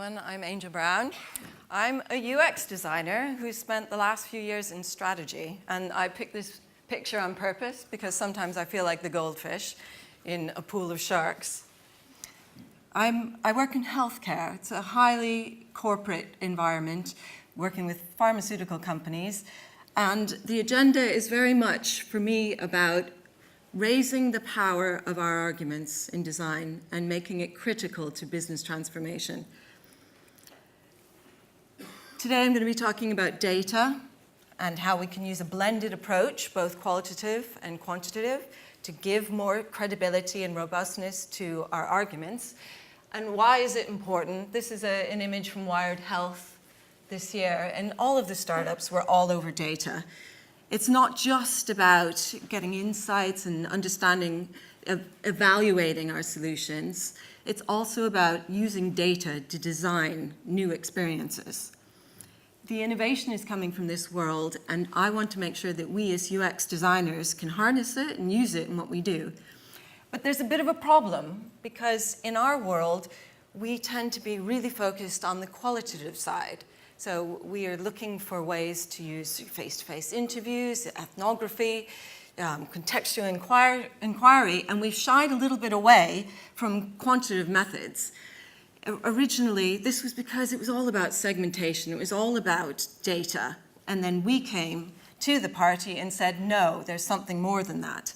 everyone. I'm Angel Brown. I'm a UX designer who spent the last few years in strategy. And I picked this picture on purpose because sometimes I feel like the goldfish in a pool of sharks. I work in healthcare. It's a highly corporate environment, working with pharmaceutical companies. And the agenda is very much, for me, about raising the power of our arguments in design and making it critical to business transformation. Today I'm going to be talking about data and how we can use a blended approach, both qualitative and quantitative, to give more credibility and robustness to our arguments. And why is it important? This is an image from Wired Health this year, and all of the startups were all over data. It's not just about getting insights and understanding, evaluating our solutions. It's also about using data to design new experiences. The innovation is coming from this world, and I want to make sure that we as UX designers can harness it and use it in what we do. But there's a bit of a problem, because in our world, we tend to be really focused on the qualitative side. So we are looking for ways to use face-to-face interviews, ethnography, contextual inquiry, and we've shied a little bit away from quantitative methods. Originally, this was because it was all about segmentation. It was all about data. And then we came to the party and said, no, there's something more than that.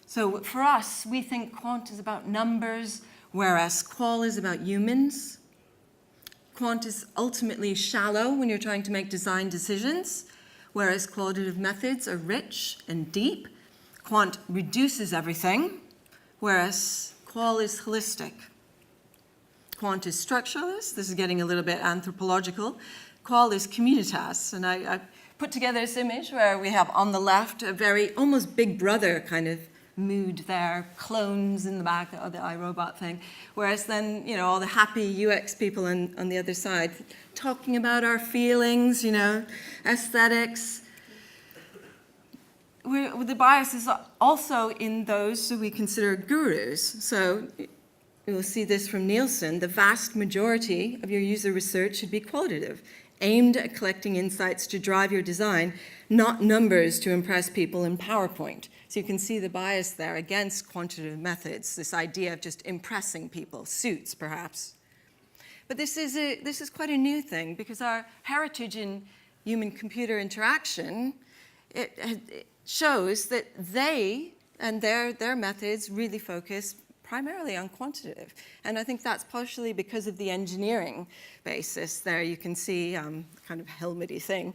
So for us, we think quant is about numbers, whereas qual is about humans. Quant is ultimately shallow when you're trying to make design decisions, whereas qualitative methods are rich and deep. Quant reduces everything, whereas qual is holistic. Quant is structuralist. This is getting a little bit anthropological. Qual is communitas. And I put together this image where we have on the left a very almost Big Brother kind of mood there, clones in the back of the iRobot thing, whereas then, you know, all the happy UX people on the other side talking about our feelings, you know, aesthetics. The bias is also in those who we consider gurus. So you'll see this from Nielsen. The vast majority of your user research should be qualitative, aimed at collecting insights to drive your design, not numbers to impress people in PowerPoint. So you can see the bias there against quantitative methods, this idea of just impressing people, suits perhaps. But this is quite a new thing, because our heritage in human-computer interaction, it shows that they and their methods really focus primarily on quantitative. And I think that's partially because of the engineering basis. There you can see kind of helmety thing.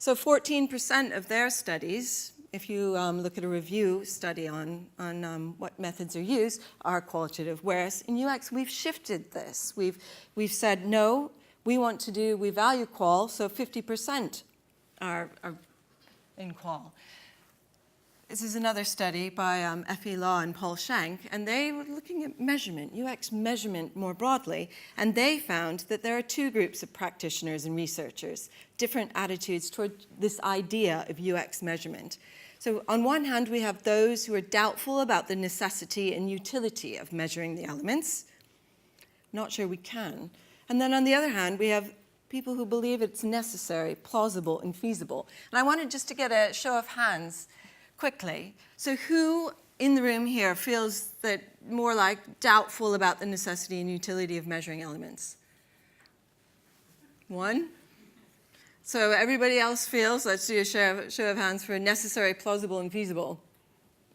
So 14% of their studies, if you look at a review study on what methods are used, are qualitative. Whereas in UX, we've shifted this. We've said, no, we value qual, so 50% are in qual. This is another study by F.E. Law and Paul Schenk, and they were looking at measurement, UX measurement more broadly, and they found that there are two groups of practitioners and researchers, different attitudes toward this idea of UX measurement. So on one hand, we have those who are doubtful about the necessity and utility of measuring the elements. Not sure we can. And then on the other hand, we have people who believe it's necessary, plausible, and feasible. And I wanted just to get a show of hands quickly. So who in the room here feels that more like doubtful about the necessity and utility of measuring elements? One? So everybody else feels, let's do a show of hands for necessary, plausible, and feasible.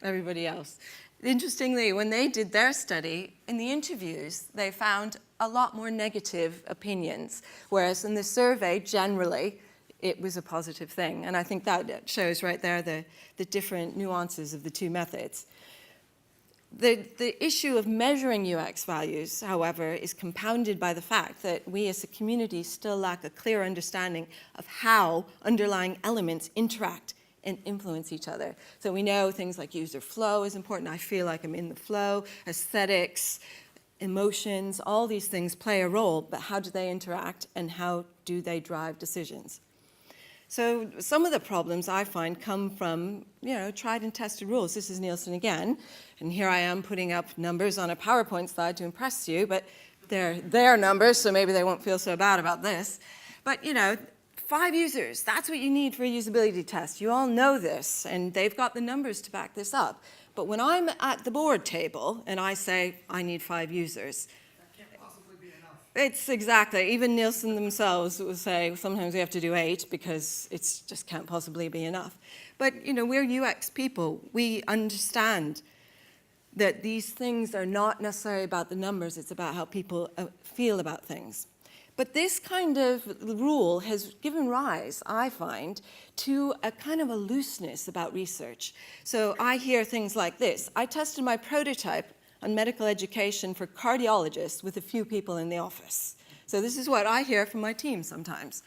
Everybody else. Interestingly, when they did their study, in the interviews, they found a lot more negative opinions, whereas in the survey, generally, it was a positive thing. And I think that shows right there the different nuances of the two methods. The issue of measuring UX values, however, is compounded by the fact that we as a community still lack a clear understanding of how underlying elements interact and influence each other. So we know things like user flow is important. I feel like I'm in the flow. Aesthetics, emotions, all these things play a role, but how do they interact and how do they drive decisions? So some of the problems I find come from, tried and tested rules. This is Nielsen again, and here I am putting up numbers on a PowerPoint slide to impress you, but their numbers, so maybe they won't feel so bad about this. But 5 users, that's what you need for a usability test. You all know this, and they've got the numbers to back this up. But when I'm at the board table and I say, I need 5 users, that can't possibly be enough. It's exactly, even Nielsen themselves will say sometimes we have to do 8 because it just can't possibly be enough. But we're UX people. We understand that these things are not necessarily about the numbers, it's about how people feel about things. But this kind of rule has given rise, I find, to a kind of a looseness about research. So I hear things like this. I tested my prototype on medical education for cardiologists with a few people in the office. So this is what I hear from my team sometimes.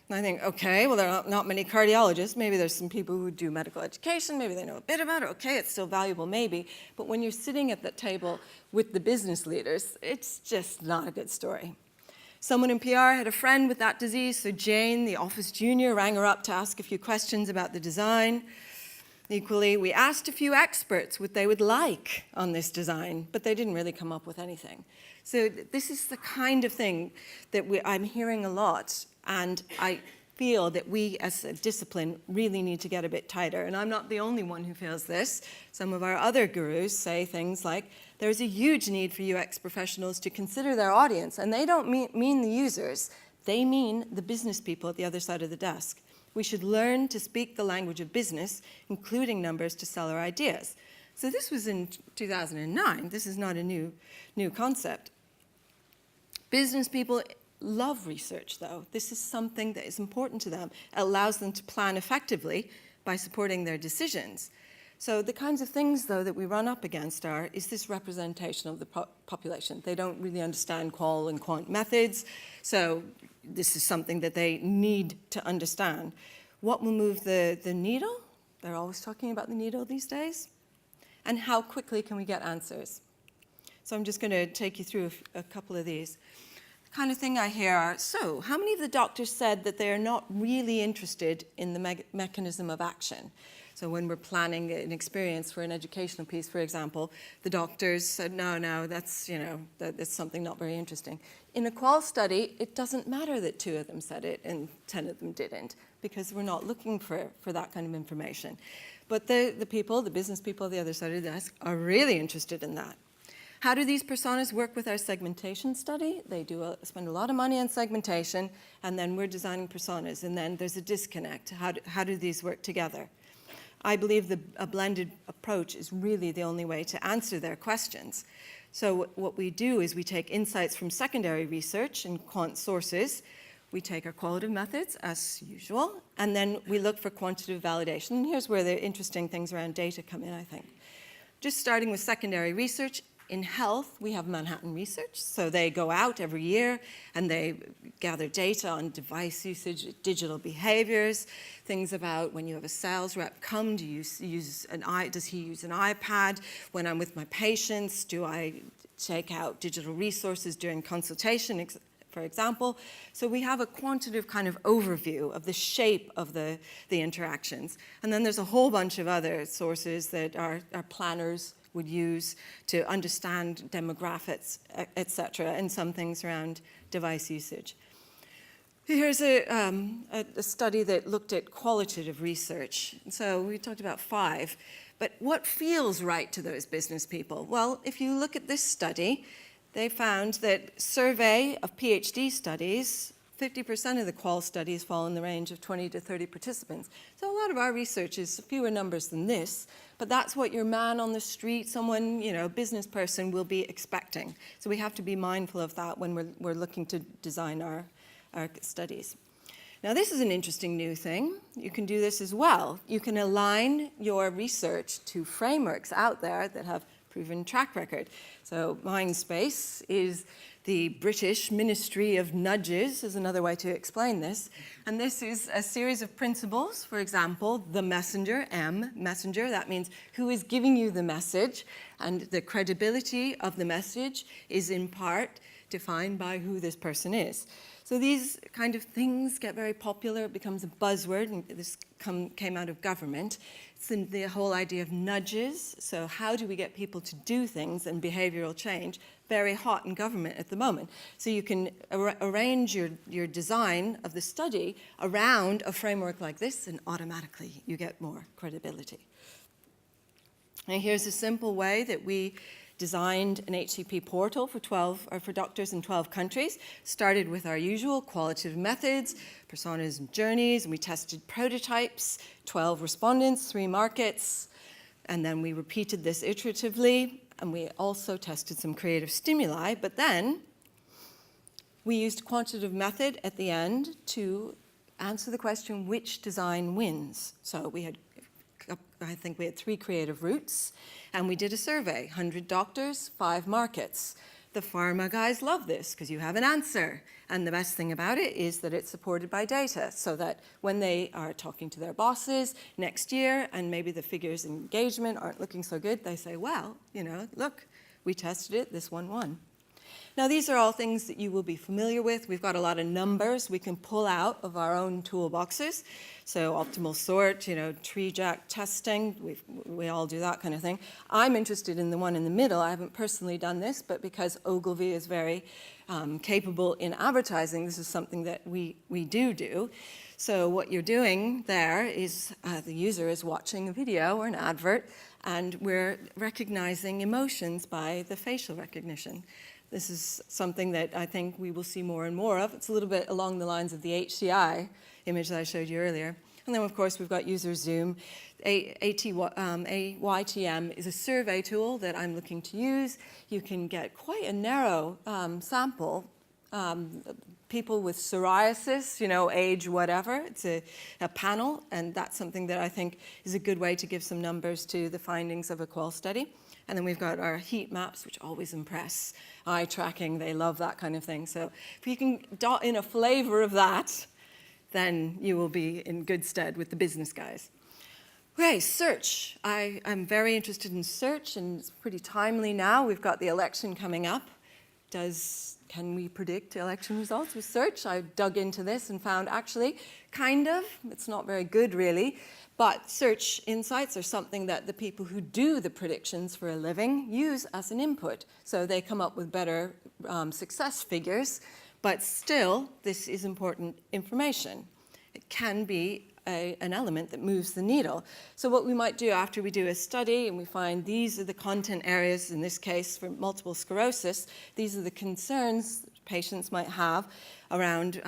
And I think, okay, well, there are not many cardiologists. Maybe there's some people who do medical education. Maybe they know a bit about it. Okay, it's still valuable, maybe. But when you're sitting at that table with the business leaders, it's just not a good story. Someone in PR had a friend with that disease, so Jane, the office junior, rang her up to ask a few questions about the design. Equally, we asked a few experts what they would like on this design, but they didn't really come up with anything. So this is the kind of thing that I'm hearing a lot, and I feel that we as a discipline really need to get a bit tighter. And I'm not the only one who feels this. Some of our other gurus say things like, there's a huge need for UX professionals to consider their audience, and they don't mean the users, they mean the business people at the other side of the desk. We should learn to speak the language of business, including numbers, to sell our ideas. So this was in 2009. This is not a new concept. Business people love research, though. This is something that is important to them. It allows them to plan effectively by supporting their decisions. So the kinds of things, though, that we run up against is this representation of the population. They don't really understand qual and quant methods, so this is something that they need to understand. What will move the needle? They're always talking about the needle these days. And how quickly can we get answers? So I'm just going to take you through a couple of these. The kind of thing I hear are, so how many of the doctors said that they are not really interested in the mechanism of action? So when we're planning an experience for an educational piece, for example, the doctors said, no, that's something not very interesting. In a qual study, it doesn't matter that 2 of them said it and 10 of them didn't, because we're not looking for that kind of information. But the business people on the other side of the desk are really interested in that. How do these personas work with our segmentation study? They spend a lot of money on segmentation, and then we're designing personas, and then there's a disconnect. How do these work together? I believe a blended approach is really the only way to answer their questions. So what we do is we take insights from secondary research and quant sources. We take our qualitative methods, as usual, and then we look for quantitative validation. And here's where the interesting things around data come in, I think. Just starting with secondary research, in health, we have Manhattan Research. So they go out every year and they gather data on device usage, digital behaviors, things about when you have a sales rep come, does he use an iPad? When I'm with my patients, do I take out digital resources during consultation, for example? So we have a quantitative kind of overview of the shape of the interactions. And then there's a whole bunch of other sources that our planners would use to understand demographics, et cetera, and some things around device usage. Here's a study that looked at qualitative research. So we talked about 5, but what feels right to those business people? Well, if you look at this study, they found that survey of PhD studies, 50% of the qual studies fall in the range of 20 to 30 participants. So a lot of our research is fewer numbers than this, but that's what your man on the street, someone, a business person will be expecting. So we have to be mindful of that when we're looking to design our studies. Now this is an interesting new thing. You can do this as well. You can align your research to frameworks out there that have proven track record. So Mindspace is the British Ministry of Nudges, is another way to explain this. And this is a series of principles. For example, the messenger, messenger, that means who is giving you the message. And the credibility of the message is in part defined by who this person is. So these kind of things get very popular. It becomes a buzzword, and this came out of government. It's the whole idea of nudges. So how do we get people to do things and behavioral change? Very hot in government at the moment. So you can arrange your design of the study around a framework like this, and automatically you get more credibility. And here's a simple way that we designed an HCP portal for doctors in 12 countries. Started with our usual qualitative methods, personas and journeys, and we tested prototypes, 12 respondents, 3 markets, and then we repeated this iteratively, and we also tested some creative stimuli, but then we used a quantitative method at the end to answer the question, which design wins? So I think we had 3 creative routes, and we did a survey, 100 doctors, 5 markets. The pharma guys love this because you have an answer. And the best thing about it is that it's supported by data, so that when they are talking to their bosses next year and maybe the figures in engagement aren't looking so good, they say, well, look, we tested it, this one won. Now, these are all things that you will be familiar with. We've got a lot of numbers we can pull out of our own toolboxes. So optimal sort, tree jack testing, we all do that kind of thing. I'm interested in the one in the middle. I haven't personally done this, but because Ogilvy is very capable in advertising, this is something that we do. So what you're doing there is the user is watching a video or an advert, and we're recognizing emotions by the facial recognition. This is something that I think we will see more and more of. It's a little bit along the lines of the HCI image that I showed you earlier. And then, of course, we've got user Zoom. AYTM is a survey tool that I'm looking to use. You can get quite a narrow sample. People with psoriasis, age whatever. It's a panel, and that's something that I think is a good way to give some numbers to the findings of a qual study. And then we've got our heat maps, which always impress. Eye tracking, they love that kind of thing. So if you can dot in a flavor of that, then you will be in good stead with the business guys. Okay, search. I'm very interested in search, and it's pretty timely now. We've got the election coming up. Can we predict election results with search? I dug into this and found actually, kind of. It's not very good, really. But search insights are something that the people who do the predictions for a living use as an input. So they come up with better success figures, but still, this is important information. It can be an element that moves the needle. So what we might do after we do a study and we find these are the content areas, in this case for multiple sclerosis, these are the concerns patients might have around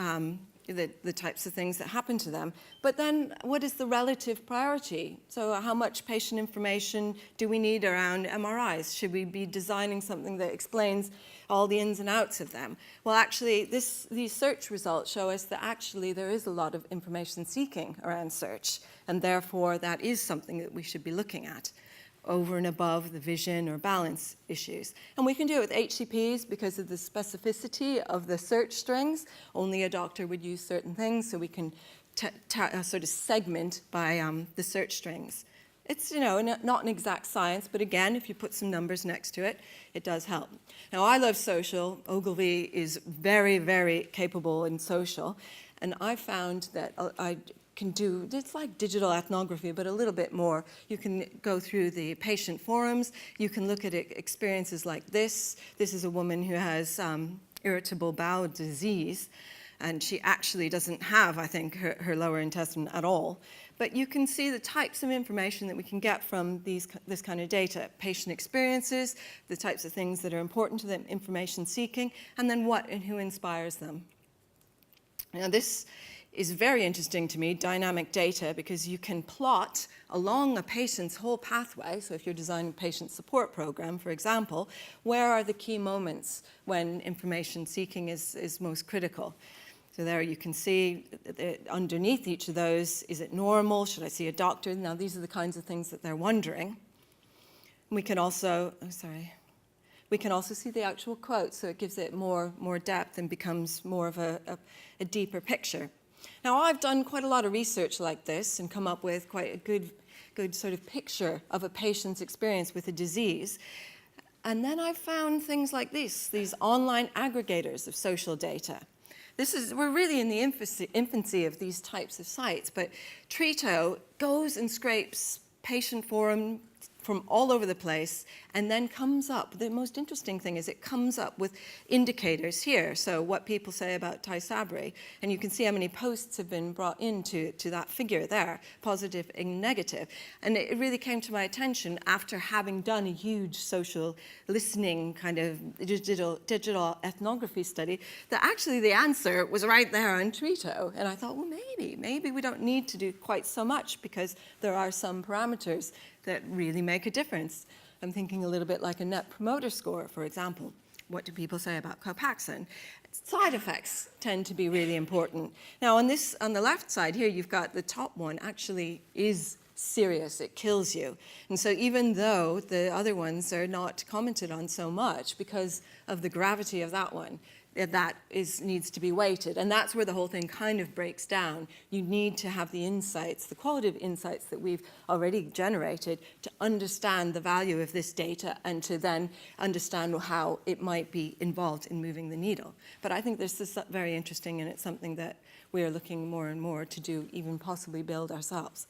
the types of things that happen to them. But then what is the relative priority? So how much patient information do we need around MRIs? Should we be designing something that explains all the ins and outs of them? Well, actually, these search results show us that actually there is a lot of information seeking around search, and therefore that is something that we should be looking at over and above the vision or balance issues. And we can do it with HCPs because of the specificity of the search strings. Only a doctor would use certain things, so we can sort of segment by the search strings. It's not an exact science, but again, if you put some numbers next to it, it does help. Now, I love social. Ogilvy is very, very capable in social, and I found that can do, it's like digital ethnography, but a little bit more. You can go through the patient forums. You can look at experiences like this. This is a woman who has irritable bowel disease, and she actually doesn't have, I think, her lower intestine at all. But you can see the types of information that we can get from this kind of data. Patient experiences, the types of things that are important to them, information seeking, and then what and who inspires them. Now, this is very interesting to me, dynamic data, because you can plot along a patient's whole pathway. So if you're designing a patient support program, for example, where are the key moments when information seeking is most critical? So there you can see underneath each of those, is it normal? Should I see a doctor? Now, these are the kinds of things that they're wondering. We can also, we can also see the actual quote, so it gives it more depth and becomes more of a deeper picture. Now, I've done quite a lot of research like this and come up with quite a good sort of picture of a patient's experience with a disease. And then I found things like these online aggregators of social data. We're really in the infancy of these types of sites, but Trito goes and scrapes patient forum from all over the place and then comes up. The most interesting thing is it comes up with indicators here. So what people say about Tysabri, and you can see how many posts have been brought into that figure there, positive and negative. And it really came to my attention after having done a huge social listening kind of digital ethnography study that actually the answer was right there on Trito. And I thought, well, maybe we don't need to do quite so much because there are some parameters that really make a difference. I'm thinking a little bit like a net promoter score, for example. What do people say about Copaxone? Side effects tend to be really important. Now, on the left side here, you've got the top one actually is serious. It kills you. And so even though the other ones are not commented on so much because of the gravity of that one, needs to be weighted. And that's where the whole thing kind of breaks down. You need to have the insights, the qualitative insights that we've already generated to understand the value of this data and to then understand how it might be involved in moving the needle. But I think this is very interesting, and it's something that we are looking more and more to do, even possibly build ourselves.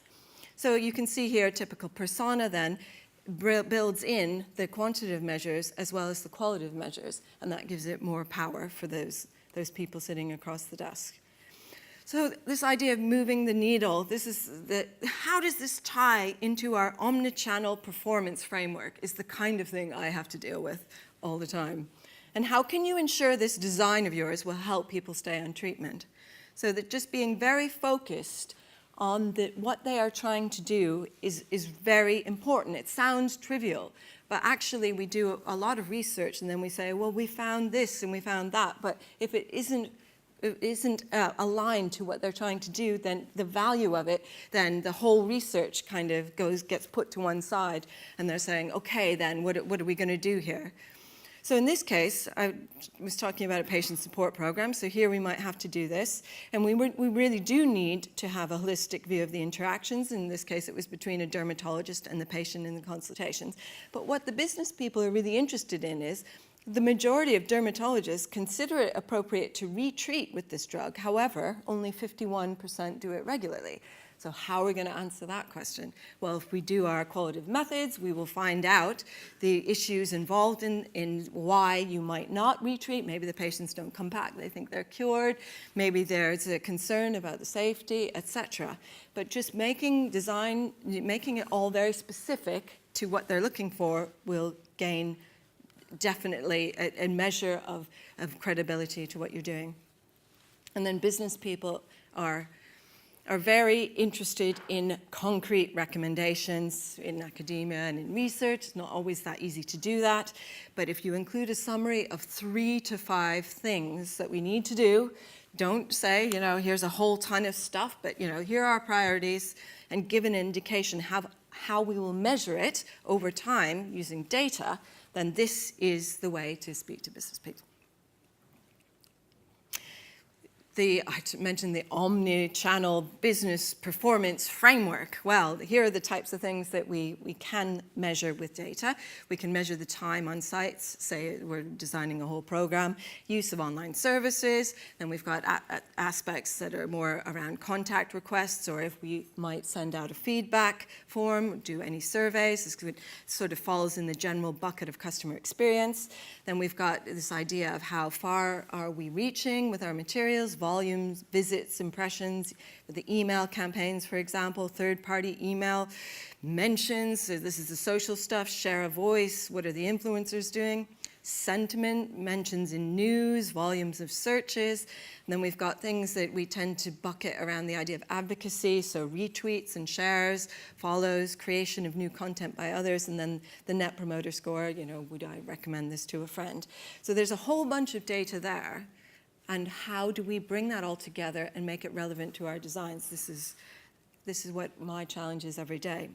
So you can see here a typical persona then builds in the quantitative measures as well as the qualitative measures, and that gives it more power for those people sitting across the desk. So this idea of moving the needle, how does this tie into our omnichannel performance framework is the kind of thing I have to deal with all the time. And how can you ensure this design of yours will help people stay on treatment? So that just being very focused on what they are trying to do is very important. It sounds trivial, but actually we do a lot of research and then we say, well, we found this and we found that, but if it isn't aligned to what they're trying to do, then the value of it, then the whole research kind of gets put to one side, and they're saying, okay, then what are we going to do here? So in this case, I was talking about a patient support program, so here we might have to do this. And we really do need to have a holistic view of the interactions. In this case, it was between a dermatologist and the patient in the consultations. But what the business people are really interested in is the majority of dermatologists consider it appropriate to retreat with this drug. However, only 51% do it regularly. So how are we going to answer that question? Well, if we do our qualitative methods, we will find out the issues involved in why you might not retreat. Maybe the patients don't come back, they think they're cured. Maybe there's a concern about the safety, etc. But just making it all very specific to what they're looking for will gain definitely a measure of credibility to what you're doing. And then business people are very interested in concrete recommendations in academia and in research. It's not always that easy to do that. But if you include a summary of 3 to 5 things that we need to do, don't say, here's a whole ton of stuff, but, here are our priorities, and give an indication how we will measure it over time using data, then this is the way to speak to business people. I mentioned the omni-channel business performance framework. Well, here are the types of things that we can measure with data. We can measure the time on sites, say we're designing a whole program, use of online services, then we've got aspects that are more around contact requests, or if we might send out a feedback form, do any surveys. This sort of falls in the general bucket of customer experience. Then we've got this idea of how far are we reaching with our materials, volumes, visits, impressions, the email campaigns, for example, third-party email, mentions, so this is the social stuff, share a voice, what are the influencers doing, sentiment, mentions in news, volumes of searches, and then we've got things that we tend to bucket around the idea of advocacy, so retweets and shares, follows, creation of new content by others, and then the net promoter score, would I recommend this to a friend? So there's a whole bunch of data there. And how do we bring that all together and make it relevant to our designs? This is what my challenge is every day.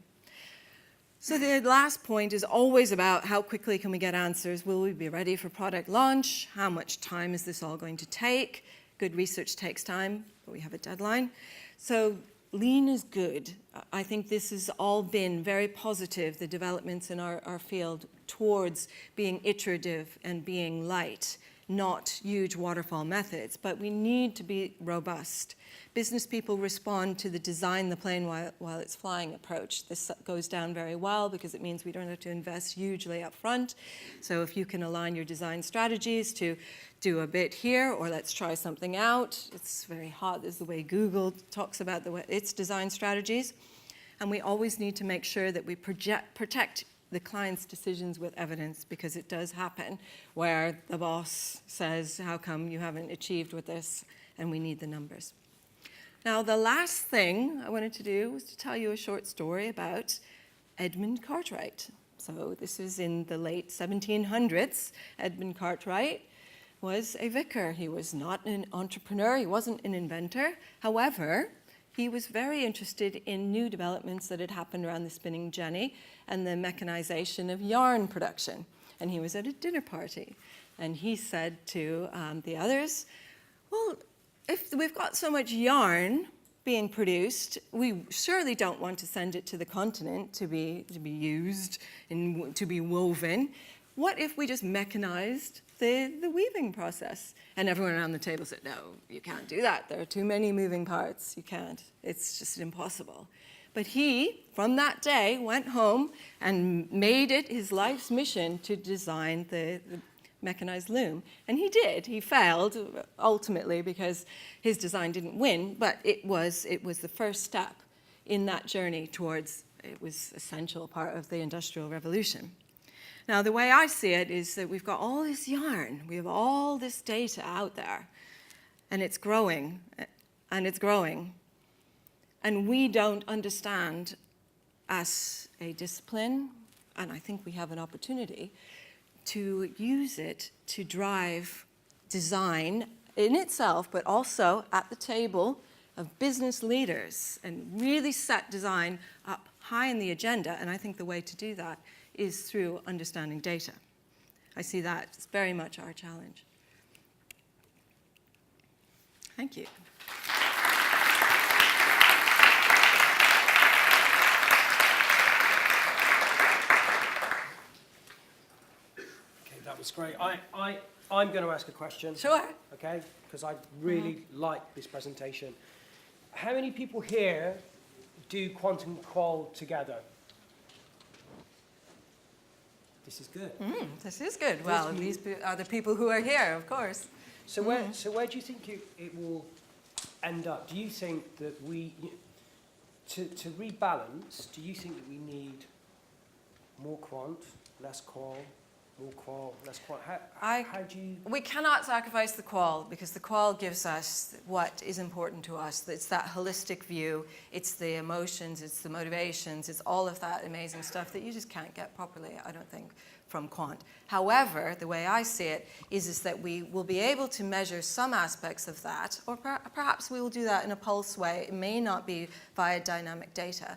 So the last point is always about how quickly can we get answers? Will we be ready for product launch? How much time is this all going to take? Good research takes time, but we have a deadline. So lean is good. I think this has all been very positive, the developments in our field towards being iterative and being light, not huge waterfall methods, but we need to be robust. Business people respond to the design the plane while it's flying approach. This goes down very well because it means we don't have to invest hugely up front. So if you can align your design strategies to do a bit here, or let's try something out. It's very hot. This is the way Google talks about its design strategies. And we always need to make sure that we protect the client's decisions with evidence, because it does happen where the boss says, how come you haven't achieved with this? And we need the numbers. Now, the last thing I wanted to do was to tell you a short story about Edmund Cartwright. So this was in the late 1700s. Edmund Cartwright was a vicar. He was not an entrepreneur. He wasn't an inventor. However, he was very interested in new developments that had happened around the spinning jenny and the mechanization of yarn production. And he was at a dinner party. And he said to the others, well, if we've got so much yarn being produced, we surely don't want to send it to the continent to be used and to be woven. What if we just mechanized the weaving process? And everyone around the table said, no, you can't do that. There are too many moving parts. You can't. It's just impossible. But he, from that day, went home and made it his life's mission to design the mechanized loom. And he did. He failed, ultimately, because his design didn't win, but it was the first step in that journey towards, it was an essential part of the Industrial Revolution. Now, the way I see it is that we've got all this yarn, we have all this data out there, and it's growing, and it's growing. And we don't understand, as a discipline, and I think we have an opportunity, to use it to drive design in itself, but also at the table of business leaders, and really set design up high in the agenda. And I think the way to do that is through understanding data. I see that as very much our challenge. Thank you. That was great. I'm going to ask a question. Sure. Okay, because I really like this presentation. How many people here do quant and qual together? This is good. This is good. Well, these are the people who are here, of course. So where do you think it will end up? Do you think that to rebalance, do you think that we need more quant, less qual? More qual, less qual. How do you... We cannot sacrifice the qual, because the qual gives us what is important to us. It's that holistic view, it's the emotions, it's the motivations, it's all of that amazing stuff that you just can't get properly, I don't think, from quant. However, the way I see it is that we will be able to measure some aspects of that, or perhaps we will do that in a pulse way. It may not be via dynamic data,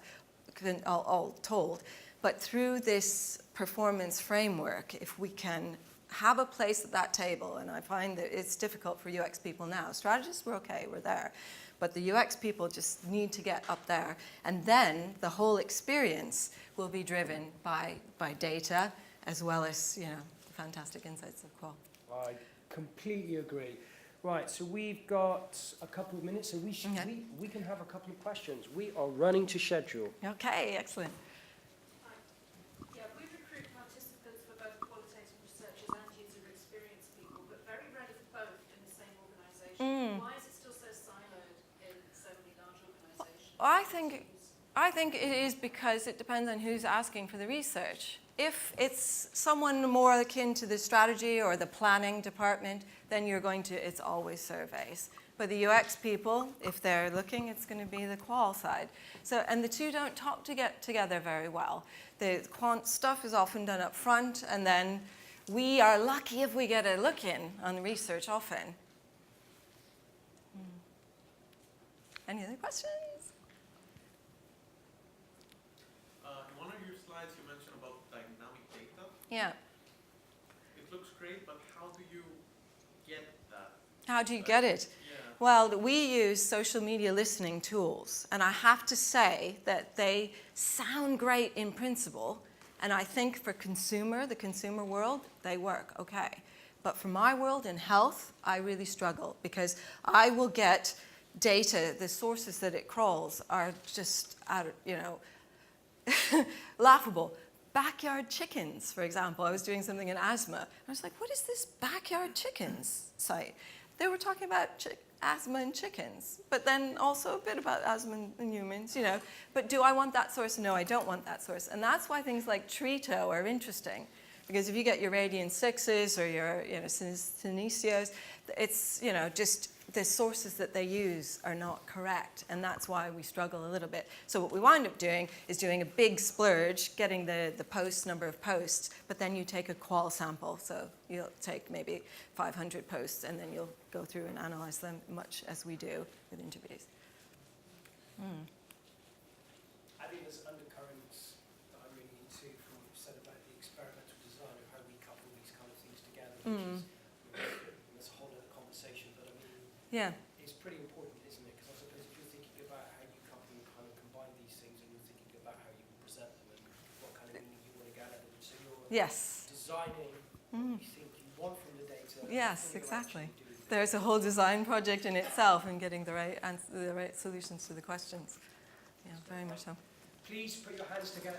all told. But through this performance framework, if we can have a place at that table, and I find that it's difficult for UX people now. Strategists, we're okay, we're there. But the UX people just need to get up there. And then the whole experience will be driven by data, as well as, the fantastic insights of qual. I completely agree. Right, so we've got a couple of minutes, so we can have a couple of questions. We are running to schedule. Okay, excellent. Why is it still so siloed in so many large organizations? I think it is because it depends on who's asking for the research. If it's someone more akin to the strategy or the planning department, then it's always surveys. But the UX people, if they're looking, it's going to be the qual side. So, and the two don't talk to get together very well. The quant stuff is often done up front, and then we are lucky if we get a look in on the research often. Any other questions? In one of your slides, you mentioned about dynamic data. Yeah. It looks great, but how do you get that? How do you get it? Yeah. Well, we use social media listening tools, and I have to say that they sound great in principle, and I think for the consumer world, they work okay. But for my world in health, I really struggle because I will get data, the sources that it crawls are just, laughable. Backyard chickens, for example. I was doing something in asthma. I was like, what is this backyard chickens site? They were talking about asthma in chickens, but then also a bit about asthma in humans, But do I want that source? No, I don't want that source. And that's why things like Trito are interesting. Because if you get your radian 6s or your synesios, it's, just the sources that they use are not correct. And that's why we struggle a little bit. So what we wind up doing is doing a big splurge, getting the number of posts, but then you take a qual sample. So you'll take maybe 500 posts, and then you'll go through and analyze them, much as we do with interviews. I think there's undercurrents that I'm reading into from what you've said about the experimental design of how we couple these kind of things together, which is, there's a whole other conversation, but I mean, Yeah. it's pretty important, isn't it? Because I suppose if you're thinking about how you couple and kind of combine these things, and you're thinking about how you present them and what kind of meaning you want to get out of them, so you're Yes. designing what you think you want from the data. Yes, before you exactly. actually do the There's a whole design project in itself in getting the right solutions to the questions. Yeah, very much so. Please put your hands together.